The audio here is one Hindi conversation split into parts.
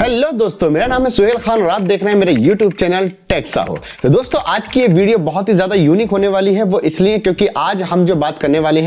हेलो दोस्तों, मेरा नाम है सुहेल खान और आप देख रहे हैं मेरे YouTube चैनल टेक साहो। तो दोस्तों, आज की ये वीडियो बहुत ही ज्यादा यूनिक होने वाली है। वो इसलिए क्योंकि आज हम जो बात करने वाले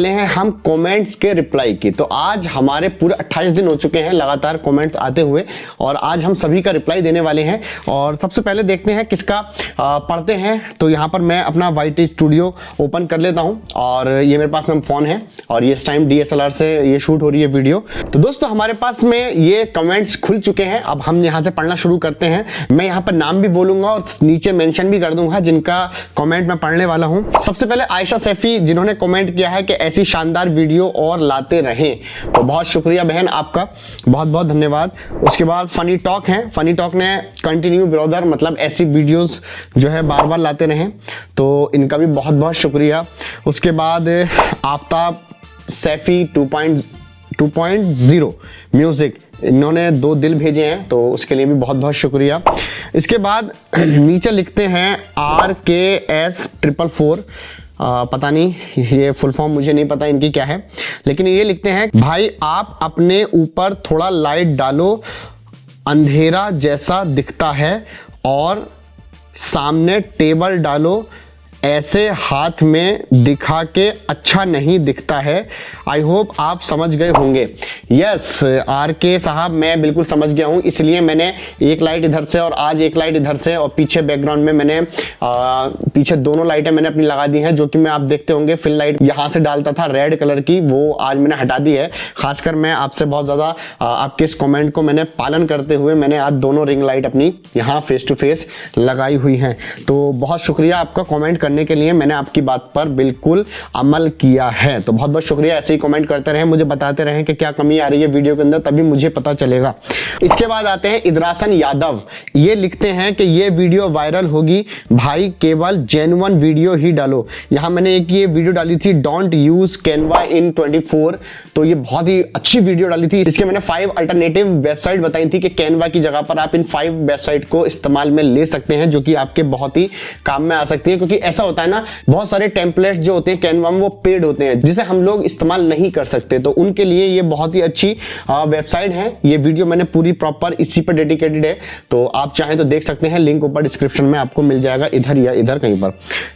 हैं हम कमेंट्स के रिप्लाई की। तो आज हमारे पूरे 28 दिन हो चुके हैं लगातार कमेंट्स आते हुए और आज हम सभी का रिप्लाई देने वाले हैं। और सबसे पहले देखते हैं किसका पढ़ते हैं। तो यहाँ पर मैं अपना YT स्टूडियो ओपन कर लेता हूँ और ये मेरे पास में फोन है और ये इस टाइम DSLR से ये शूट हो रही है वीडियो। तो दोस्तों, हमारे पास में ये कमेंट्स खुल चुके हैं। अब हम यहाँ से पढ़ना शुरू करते हैं। मैं यहाँ पर नाम भी बोलूंगा और नीचे मेंशन भी कर दूंगा जिनका कमेंट मैं पढ़ने वाला हूँ। सबसे पहले आयशा सैफी, जिन्होंने कमेंट किया है कि ऐसी शानदार वीडियो और लाते रहें। तो बहुत शुक्रिया बहन, आपका बहुत बहुत धन्यवाद। उसके बाद फनी टॉक है, फनी टॉक ने कंटिन्यू ब्रदर, मतलब ऐसी वीडियोस जो है बार बार लाते रहें, तो इनका भी बहुत बहुत शुक्रिया। उसके बाद आफ्ताब सैफी 2.0 म्यूजिक, इन्होंने 2 दिल भेजे हैं, तो उसके लिए भी बहुत बहुत शुक्रिया। इसके बाद नीचे लिखते हैं RKS444, पता नहीं ये फुल फॉर्म मुझे नहीं पता इनकी क्या है, लेकिन ये लिखते हैं, भाई आप अपने ऊपर थोड़ा लाइट डालो, अंधेरा जैसा दिखता है, और सामने टेबल डालो, ऐसे हाथ में दिखा के अच्छा नहीं दिखता है। आई होप आप समझ गए होंगे। यस RK साहब, मैं बिल्कुल समझ गया हूँ, इसलिए मैंने एक लाइट इधर से और आज एक लाइट इधर से और पीछे बैकग्राउंड में मैंने पीछे दोनों लाइटें मैंने अपनी लगा दी हैं, जो कि मैं आप देखते होंगे फिल लाइट यहाँ से डालता था रेड कलर की, वो आज मैंने हटा दी है। खासकर मैं आपसे बहुत ज़्यादा आपके इस कॉमेंट को मैंने पालन करते हुए मैंने आज दोनों रिंग लाइट अपनी यहाँ फेस टू फेस लगाई हुई हैं। तो बहुत शुक्रिया आपका कॉमेंट करने के लिए, मैंने आपकी बात पर बिल्कुल अमल किया है। तो बहुत बहुत शुक्रिया, ऐसे ही कमेंट करते रहें, मुझे बताते रहें कि क्या कमी आ रही है वीडियो के अंदर, तभी मुझे पता चलेगा। इसके बाद आते हैं इदरासन यादव, ये लिखते हैं कि ये वीडियो वायरल होगी भाई, केवल जेन्युइन वीडियो ही डालो। यहाँ मैंने एक ये वीडियो डाली थी, डोंट यूज कैनवा इन 24, तो ये बहुत ही अच्छी वीडियो डाली थी। इसके मैंने 5 अल्टरनेटिव वेबसाइट बताई थी कि कैनवा की जगह पर आप इन 5 वेबसाइट को इस्तेमाल में ले सकते हैं, जो कि आपके बहुत ही काम में आ सकती है। क्योंकि ऐसा होता है ना, बहुत सारे टेम्पलेट्स जो होते हैं कैनवा में वो पेड होते हैं, जिसे हम लोग इस्तेमाल नहीं कर सकते, तो उनके लिए ये बहुत ही अच्छी वेबसाइट है। ये वीडियो मैंने पूरी प्रॉपर इसी पर डेडिकेटेड है, तो आप चाहें तो देख सकते हैं, लिंक ऊपर डिस्क्रिप्शन में आपको मिल जाएगा, इधर या इधर कहीं पर,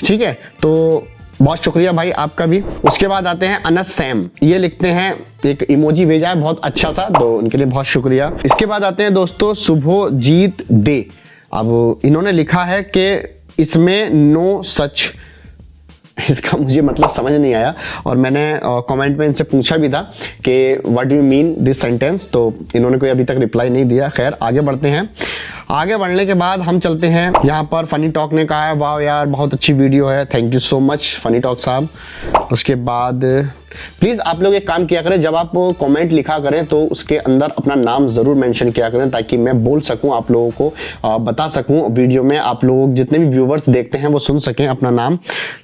ठीक है। तो बहुत शुक्रिया भाई आपका भी। उसके बाद आते हैं अनस सैम, ये लिखते हैं, एक इमोजी भेजा है बहुत अच्छा सा, तो उनके लिए बहुत शुक्रिया। इसके बाद आते हैं दोस्तों शुभजीत दे, अब इन्होंने लिखा है कि इसमें नो सच, इसका मुझे मतलब समझ नहीं आया और मैंने कमेंट में इनसे पूछा भी था कि what do you mean this sentence, तो इन्होंने कोई अभी तक रिप्लाई नहीं दिया। खैर आगे बढ़ते हैं। आगे बढ़ने के बाद हम चलते हैं, यहाँ पर फनी टॉक ने कहा है, वाह यार बहुत अच्छी वीडियो है, thank you so much funny talk साहब। उसके बाद प्लीज़ आप लोग एक काम किया करें, जब आप कमेंट लिखा करें तो उसके अंदर अपना नाम ज़रूर मेंशन किया करें, ताकि मैं बोल सकूं, आप लोगों को बता सकूं वीडियो में, आप लोग जितने भी व्यूवर्स देखते हैं वो सुन सकें अपना नाम।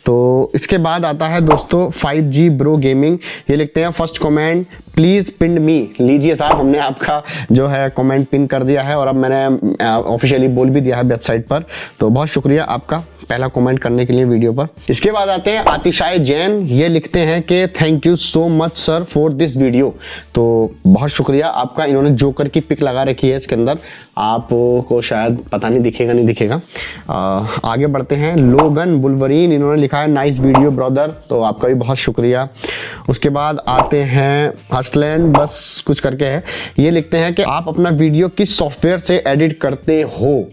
तो इसके बाद आता है दोस्तों 5G ब्रो गेमिंग, ये लिखते हैं, फर्स्ट कमेंट प्लीज़ पिन मी। लीजिए साहब, हमने आपका जो है कमेंट पिन कर दिया है और अब मैंने ऑफिशियली बोल भी दिया है वेबसाइट पर, तो बहुत शुक्रिया आपका पहला कमेंट करने के लिए वीडियो पर। इसके बाद आते हैं आतिशाय जैन, ये लिखते हैं कि thank you so much sir for this video. तो बहुत शुक्रिया आपका, इन्होंने जोकर की पिक लगा रखी है इसके अंदर, आपको शायद पता नहीं दिखेगा नहीं दिखेगा। आगे बढ़ते हैं, लोगन बुलवरीन, इन्होंने लिखा है नाइस वीडियो ब्रदर, तो आपका भी बहुत शुक्रिया। उसके बाद आते हैं हसलैंड बस कुछ करके है, ये लिखते हैं कि आप अपना वीडियो किस सॉफ्टवेयर से एडिट करते हो।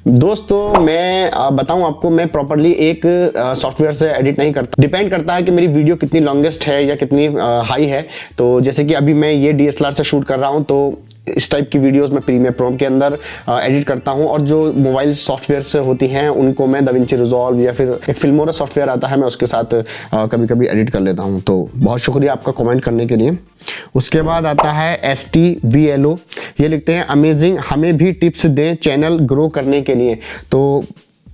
दोस्तों मैं बताऊं आपको, मैं प्रॉपर्ली एक सॉफ्टवेयर से एडिट नहीं करता, डिपेंड करता है कि मेरी वीडियो कितनी लॉन्गेस्ट है या कितनी हाई है। तो जैसे कि अभी मैं ये DSLR से शूट कर रहा हूं, तो इस टाइप की वीडियोस मैं प्रीमियर प्रो के अंदर एडिट करता हूं, और जो मोबाइल सॉफ्टवेयर से होती हैं उनको मैं DaVinci Resolve या फिर एक फिल्मोरा सॉफ्टवेयर आता है, मैं उसके साथ कभी कभी एडिट कर लेता हूं। तो बहुत शुक्रिया आपका कमेंट करने के लिए। उसके बाद आता है STVLO, ये लिखते हैं अमेजिंग, हमें भी टिप्स दें चैनल ग्रो करने के लिए। तो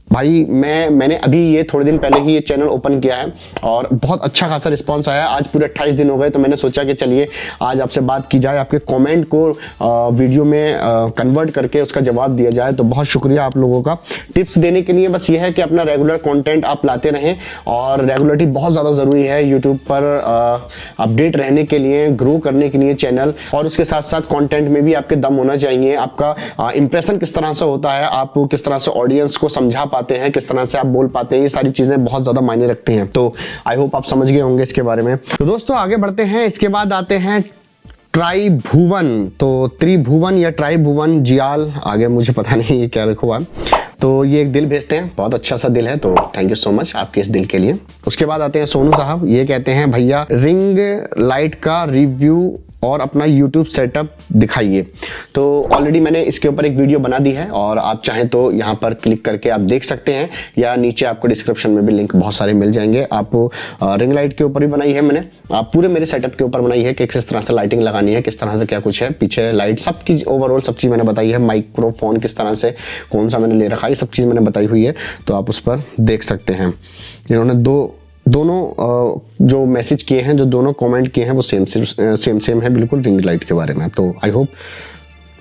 भाई मैंने अभी ये थोड़े दिन पहले ही ये चैनल ओपन किया है और बहुत अच्छा खासा रिस्पांस आया। आज पूरे 28 दिन हो गए, तो मैंने सोचा कि चलिए आज आपसे बात की जाए, आपके कमेंट को वीडियो में कन्वर्ट करके उसका जवाब दिया जाए। तो बहुत शुक्रिया आप लोगों का टिप्स देने के लिए। बस ये है कि अपना रेगुलर कंटेंट आप लाते रहें और रेगुलरिटी बहुत ज़्यादा ज़रूरी है यूट्यूब पर अपडेट रहने के लिए, ग्रो करने के लिए चैनल। और उसके साथ साथ कंटेंट में भी आपके दम होना चाहिए। आपका इंप्रेशन किस तरह से होता है, आप किस तरह से ऑडियंस को समझा पाते हैं, किस तरह से आप बोल पाते हैं, ये सारी चीज़ें बहुत ज़्यादा मायने रखती हैं। तो आई होप आप समझ गए होंगे इसके बारे में। तो दोस्तों आगे बढ़ते हैं। इसके बाद आते हैं ट्राइभुवन। तो त्रिभुवन या ट्राइभुवन जियाल, आगे मुझे पता नहीं ये क्या लिखा हुआ है। तो ये एक दिल भेजते हैं, बहुत अच्छा सा दिल है, तो थैंक यू सो मच आपके इस दिल के लिए। उसके बाद आते हैं सोनू साहब, ये कहते हैं भैया रिंग लाइट का रिव्यू और अपना YouTube सेटअप दिखाइए। तो ऑलरेडी मैंने इसके ऊपर एक वीडियो बना दी है और आप चाहें तो यहाँ पर क्लिक करके आप देख सकते हैं, या नीचे आपको डिस्क्रिप्शन में भी लिंक बहुत सारे मिल जाएंगे। आप रिंग लाइट के ऊपर भी बनाई है मैंने, आप पूरे मेरे सेटअप के ऊपर बनाई है कि किस तरह से लाइटिंग लगानी है, किस तरह से क्या कुछ है, पीछे लाइट, सब की ओवरऑल सब चीज़ मैंने बताई है। माइक्रोफोन किस तरह से कौन सा मैंने ले रखा है, ये सब चीज़ मैंने बताई हुई है, तो आप उस पर देख सकते हैं। इन्होंने दोनों जो मैसेज किए हैं, जो दोनों कमेंट किए हैं, वो सेम है बिल्कुल रिंग लाइट के बारे में। तो आई होप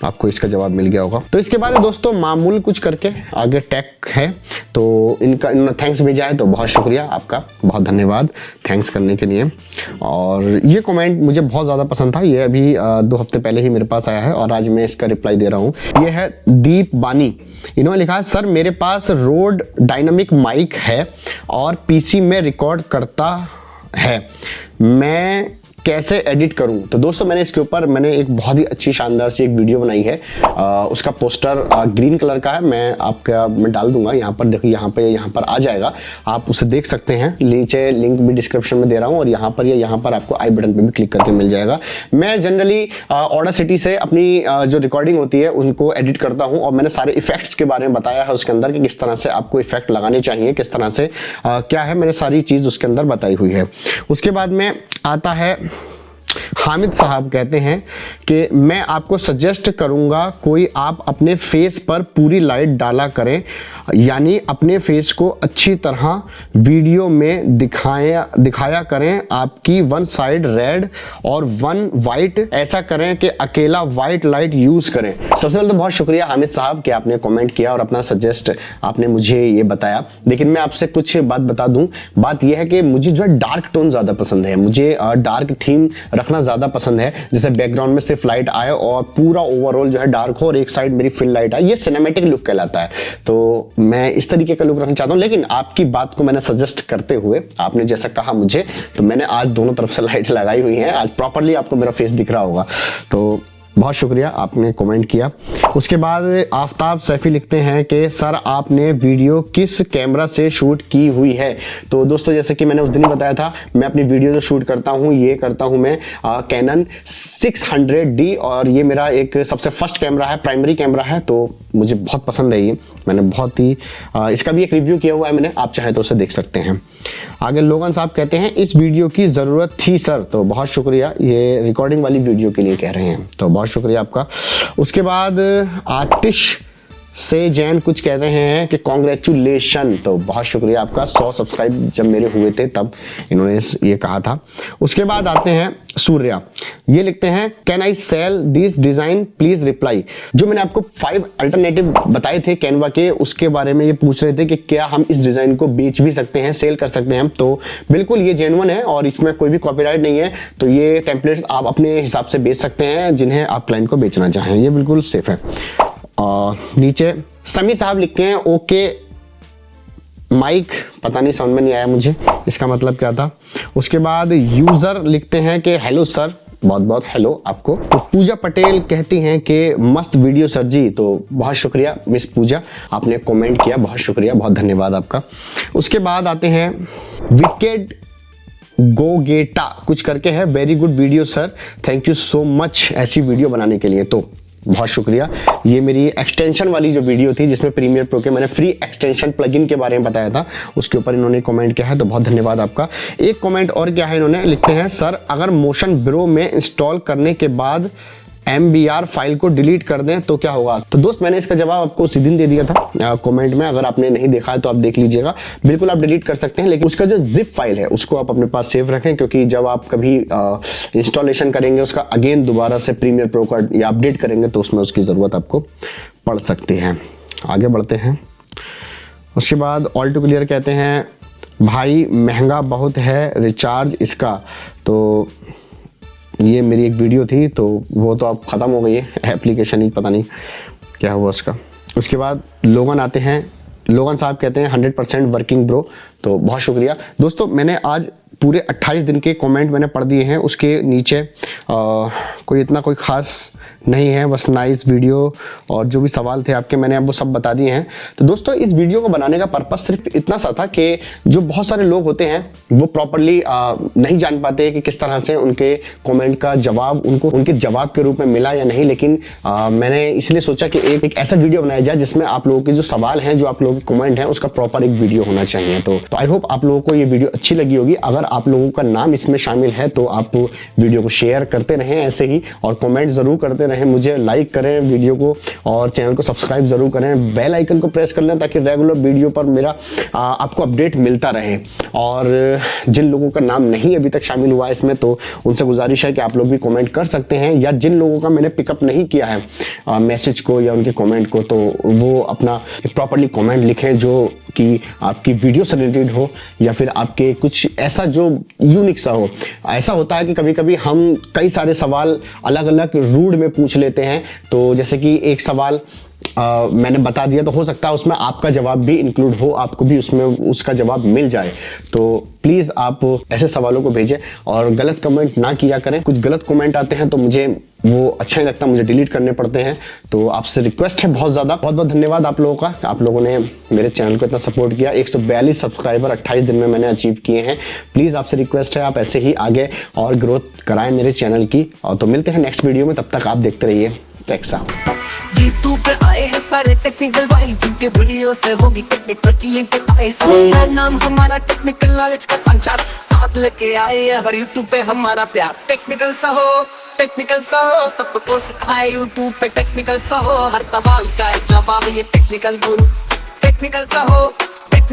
आपको इसका जवाब मिल गया होगा। तो इसके बाद दोस्तों मामूल कुछ करके आगे टैग है, तो इन्होंने थैंक्स भेजा है, तो बहुत शुक्रिया आपका, बहुत धन्यवाद थैंक्स करने के लिए। और ये कमेंट मुझे बहुत ज़्यादा पसंद था, ये अभी 2 हफ्ते पहले ही मेरे पास आया है और आज मैं इसका रिप्लाई दे रहा हूँ। ये है दीप बानी, इन्होंने लिखा है सर मेरे पास रोड डायनामिक माइक है और पीसी में रिकॉर्ड करता है, मैं कैसे एडिट करूं? तो दोस्तों मैंने इसके ऊपर एक बहुत ही अच्छी शानदार सी एक वीडियो बनाई है। उसका पोस्टर ग्रीन कलर का है, मैं डाल दूंगा यहाँ पर, देखिए यहाँ पर आ जाएगा, आप उसे देख सकते हैं। नीचे लिंक भी डिस्क्रिप्शन में दे रहा हूँ और यहाँ पर आपको आई बटन पे भी क्लिक करके मिल जाएगा। मैं जनरली ऑडासिटी से अपनी जो रिकॉर्डिंग होती है उनको एडिट करता हूँ और मैंने सारे इफेक्ट्स के बारे में बताया है उसके अंदर कि किस तरह से आपको इफेक्ट लगाने चाहिए, किस तरह से क्या है, मैंने सारी चीज़ उसके अंदर बताई हुई है। उसके बाद में आता है हामिद साहब, कहते हैं कि मैं आपको सजेस्ट करूंगा कोई आप अपने फेस पर पूरी लाइट डाला करें, यानी अपने फेस को अच्छी तरह वीडियो में दिखाया करें। आपकी वन साइड रेड और वन वाइट, ऐसा करें कि अकेला वाइट लाइट यूज करें। सबसे पहले तो बहुत शुक्रिया हामिद साहब कि आपने कमेंट किया और अपना सजेस्ट आपने मुझे ये बताया। लेकिन मैं आपसे कुछ बात बता दूं, बात यह है कि मुझे जो है डार्क टोन ज्यादा पसंद है, मुझे डार्क थीम रखना ज्यादा पसंद है, जैसे बैकग्राउंड में सिर्फ लाइट आए और पूरा ओवरऑल जो है डार्क हो और एक साइड मेरी फिल लाइट आए, ये सिनेमैटिक लुक कहलाता है। तो मैं इस तरीके का लुक रखना चाहता हूं। लेकिन आपकी बात को मैंने सजेस्ट करते हुए, आपने जैसा कहा मुझे, तो मैंने आज दोनों तरफ से लाइट लगाई हुई है। आज प्रॉपर्ली आपको मेरा फेस दिख रहा होगा। तो बहुत शुक्रिया आपने कमेंट किया। उसके बाद आफ्ताब सैफी लिखते हैं कि सर आपने वीडियो किस कैमरा से शूट की हुई है? तो दोस्तों जैसे कि मैंने उस दिन ही बताया था, मैं अपनी वीडियो जो शूट करता हूँ ये करता हूँ मैं कैनन 600D और ये मेरा एक सबसे फर्स्ट कैमरा है, प्राइमरी कैमरा है, तो मुझे बहुत पसंद है ये। मैंने बहुत ही इसका भी एक रिव्यू किया हुआ है मैंने, आप चाहे तो उसे देख सकते हैं। आगे लोगन साहब कहते हैं इस वीडियो की ज़रूरत थी सर, तो बहुत शुक्रिया, ये रिकॉर्डिंग वाली वीडियो के लिए कह रहे हैं, तो बहुत शुक्रिया आपका। उसके बाद आतिश से जैन कुछ कह रहे हैं कि कॉन्ग्रेचुलेशन, तो बहुत शुक्रिया आपका। 100 सब्सक्राइब जब मेरे हुए थे तब इन्होंने ये कहा था। उसके बाद आते हैं सूर्या, ये लिखते हैं can I sell this design please reply. जो मैंने आपको 5 अल्टरनेटिव बताए थे कैनवा के, उसके बारे में ये पूछ रहे थे कि क्या हम इस डिजाइन को बेच भी सकते हैं, सेल कर सकते हैं। तो बिल्कुल ये जेन्युइन है और इसमें कोई भी कॉपीराइट नहीं है। तो ये टेम्पलेट्स आप अपने हिसाब से बेच सकते हैं जिन्हें आप क्लाइंट को बेचना चाहें, ये बिल्कुल सेफ है। नीचे समी साहब लिखते हैं ओके माइक, पता नहीं समझ में नहीं आया मुझे इसका मतलब क्या था। उसके बाद यूजर लिखते हैं कि हेलो सर, बहुत बहुत हेलो आपको। तो पूजा पटेल कहती हैं कि मस्त वीडियो सर जी, तो बहुत शुक्रिया मिस पूजा, आपने कमेंट किया, बहुत शुक्रिया, बहुत धन्यवाद आपका। उसके बाद आते हैं विकेट गोगेटा कुछ करके है, very good video sir, thank you so much ऐसी वीडियो बनाने के लिए, तो बहुत शुक्रिया। ये मेरी एक्सटेंशन वाली जो वीडियो थी जिसमें प्रीमियर प्रो के मैंने फ्री एक्सटेंशन प्लगइन के बारे में बताया था, उसके ऊपर इन्होंने कमेंट किया है, तो बहुत धन्यवाद आपका। एक कमेंट और क्या है, इन्होंने लिखते हैं सर अगर मोशन ब्रो में इंस्टॉल करने के बाद MBR फाइल को डिलीट कर दें तो क्या होगा? तो दोस्त मैंने इसका जवाब आपको उसी दिन दे दिया था कमेंट में, अगर आपने नहीं देखा है तो आप देख लीजिएगा। बिल्कुल आप डिलीट कर सकते हैं, लेकिन उसका जो जिप फाइल है उसको आप अपने पास सेव रखें, क्योंकि जब आप कभी इंस्टॉलेशन करेंगे उसका अगेन दोबारा से प्रीमियर प्रो का या अपडेट करेंगे तो उसमें उसकी ज़रूरत आपको पड़ सकती है। आगे बढ़ते हैं। उसके बाद ऑल टू क्लियर कहते हैं भाई महंगा बहुत है रिचार्ज इसका। तो ये मेरी एक वीडियो थी तो वो तो अब ख़त्म हो गई है, एप्लीकेशन ही पता नहीं क्या हुआ उसका। उसके बाद लोगन आते हैं, लोगन साहब कहते हैं 100% वर्किंग ब्रो। तो बहुत शुक्रिया दोस्तों, मैंने आज पूरे 28 दिन के कमेंट मैंने पढ़ दिए हैं। उसके नीचे कोई इतना कोई ख़ास नहीं है, बस नाइस वीडियो और जो भी सवाल थे आपके मैंने अब वो सब बता दिए हैं। तो दोस्तों इस वीडियो को बनाने का पर्पस सिर्फ इतना सा था कि जो बहुत सारे लोग होते हैं वो प्रॉपरली नहीं जान पाते कि किस तरह से उनके कमेंट का जवाब उनको उनके जवाब के रूप में मिला या नहीं, लेकिन मैंने इसलिए सोचा कि एक ऐसा वीडियो बनाया जाए जिसमें आप लोगों के जो सवाल हैं, जो आप लोगों के कमेंट हैं, उसका प्रॉपर एक वीडियो होना चाहिए। तो आई होप आप लोगों को ये वीडियो अच्छी लगी होगी। अगर आप लोगों का नाम इसमें शामिल है तो आप वीडियो को शेयर करते रहें ऐसे ही, और कमेंट जरूर करते रहें, मुझे लाइक करें वीडियो को और चैनल को सब्सक्राइब जरूर करें, बेल आइकन को प्रेस कर लें ताकि रेगुलर वीडियो पर मेरा आपको अपडेट मिलता रहे। और जिन लोगों का नाम नहीं अभी तक शामिल हुआ इसमें तो उनसे गुजारिश है कि आप लोग भी कमेंट कर सकते हैं, या जिन लोगों का मैंने पिकअप नहीं किया है मैसेज को या उनके कमेंट को, तो वो अपना प्रॉपरली कमेंट लिखें जो कि आपकी वीडियो से रिलेटेड हो या फिर आपके कुछ ऐसा जो यूनिक सा हो। ऐसा होता है कि कभी कभी हम कई सारे सवाल अलग अलग रूट में पूछ लेते हैं, तो जैसे कि एक सवाल मैंने बता दिया तो हो सकता है उसमें आपका जवाब भी इंक्लूड हो, आपको भी उसमें उसका जवाब मिल जाए। तो प्लीज़ आप ऐसे सवालों को भेजें और गलत कमेंट ना किया करें। कुछ गलत कमेंट आते हैं तो मुझे वो अच्छा नहीं लगता, मुझे डिलीट करने पड़ते हैं। तो आपसे रिक्वेस्ट है बहुत ज़्यादा, बहुत बहुत धन्यवाद आप लोगों का, आप लोगों ने मेरे चैनल को इतना सपोर्ट किया। 142 सब्सक्राइबर 28 दिन में मैंने अचीव किए हैं। प्लीज़ आपसे रिक्वेस्ट है आप ऐसे ही आगे और ग्रोथ कराएं मेरे चैनल की। और तो मिलते हैं नेक्स्ट वीडियो में, तब तक आप देखते रहिए टेक्सा। YouTube पे आए हैं सारे टेक्निकल भाई, जिनके वीडियो से होगी टेक्निकल की लिंक आए सब। नाम हमारा टेक्निकल नॉलेज का संचार, साथ लेके आए हैं हर YouTube पे हमारा प्यार। टेक्निकल सहो सबको सिखाए YouTube पे टेक्निकल सहो, हर सवाल का एक जवाब ये टेक्निकल गुरु। टेक्निकल सहो